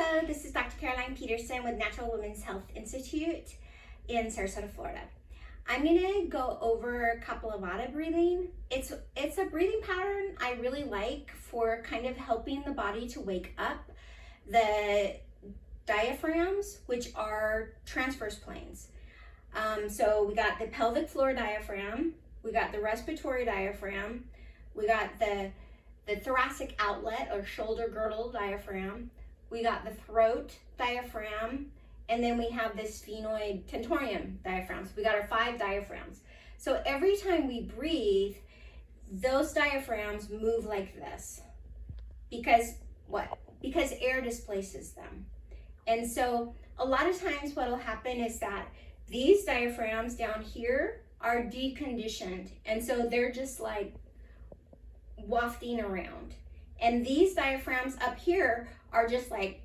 Hello, this is Dr. Caroline Peterson with Natural Women's Health Institute in Sarasota, Florida. I'm gonna go over Kapalabhata breathing. It's a breathing pattern I really like for kind of helping the body to wake up. The diaphragms, which are transverse planes. So we got the pelvic floor diaphragm, we got the respiratory diaphragm, we got the thoracic outlet or shoulder girdle diaphragm, we got the throat diaphragm, and then we have the sphenoid tentorium diaphragm. So we got our 5 diaphragms. So every time we breathe, those diaphragms move like this. Because what? Because air displaces them. And so a lot of times what will happen is that these diaphragms down here are deconditioned. And so they're just like wafting around. And these diaphragms up here are just like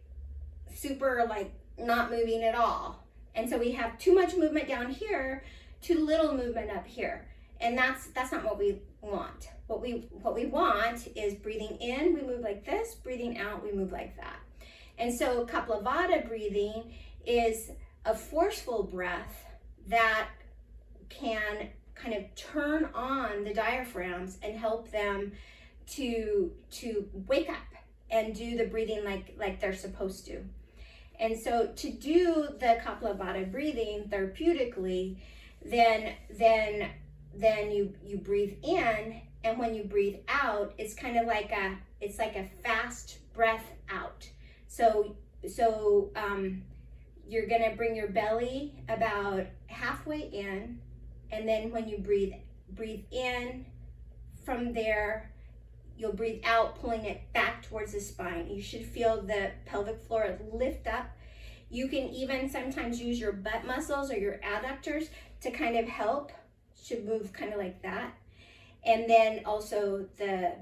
super like not moving at all. And so we have too much movement down here, too little movement up here. And that's not what we want. What we want is breathing in, we move like this, breathing out, we move like that. And so Kapalabhata breathing is a forceful breath that can kind of turn on the diaphragms and help them to wake up and do the breathing like they're supposed to. And so to do the Kapalabhata breathing therapeutically, then you breathe in, and when you breathe out, it's kind of like a fast breath out. So you're gonna bring your belly about halfway in, and then when you breathe in from there, you'll breathe out, pulling it back towards the spine. You should feel the pelvic floor lift up. You can even sometimes use your butt muscles or your adductors to kind of help. Should move kind of like that. And then also the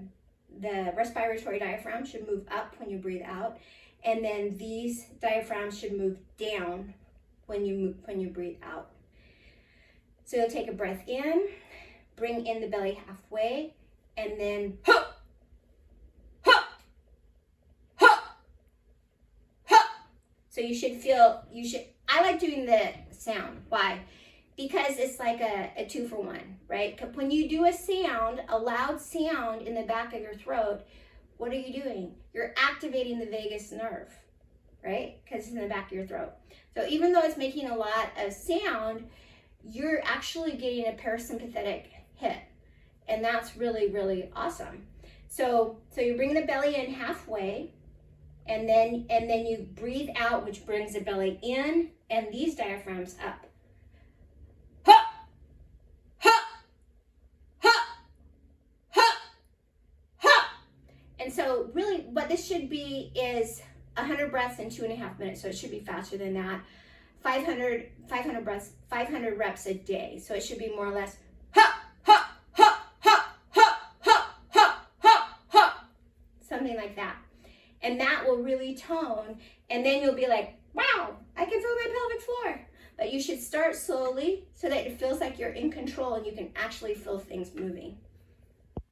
respiratory diaphragm should move up when you breathe out. And then these diaphragms should move down when you breathe out. So you'll take a breath in, bring in the belly halfway, and then So I like doing the sound. Why? Because it's like a 2-for-1, right? When you do a loud sound in the back of your throat, what are you doing? You're activating the vagus nerve, right? Because it's in the back of your throat. So even though it's making a lot of sound, you're actually getting a parasympathetic hit. And that's really, really awesome. So you bring the belly in halfway, and then you breathe out, which brings the belly in and these diaphragms up. Ha! Ha! Ha! Ha! Ha! And so really what this should be is 100 breaths in 2.5 minutes. So it should be faster than that. 500 breaths, 500 reps a day. So it should be more or less ha! Ha! Ha! Ha! Ha! Ha! Ha! Ha! Ha! Something like that. And that will really tone, and then you'll be like, wow, I can feel my pelvic floor. But you should start slowly so that it feels like you're in control and you can actually feel things moving.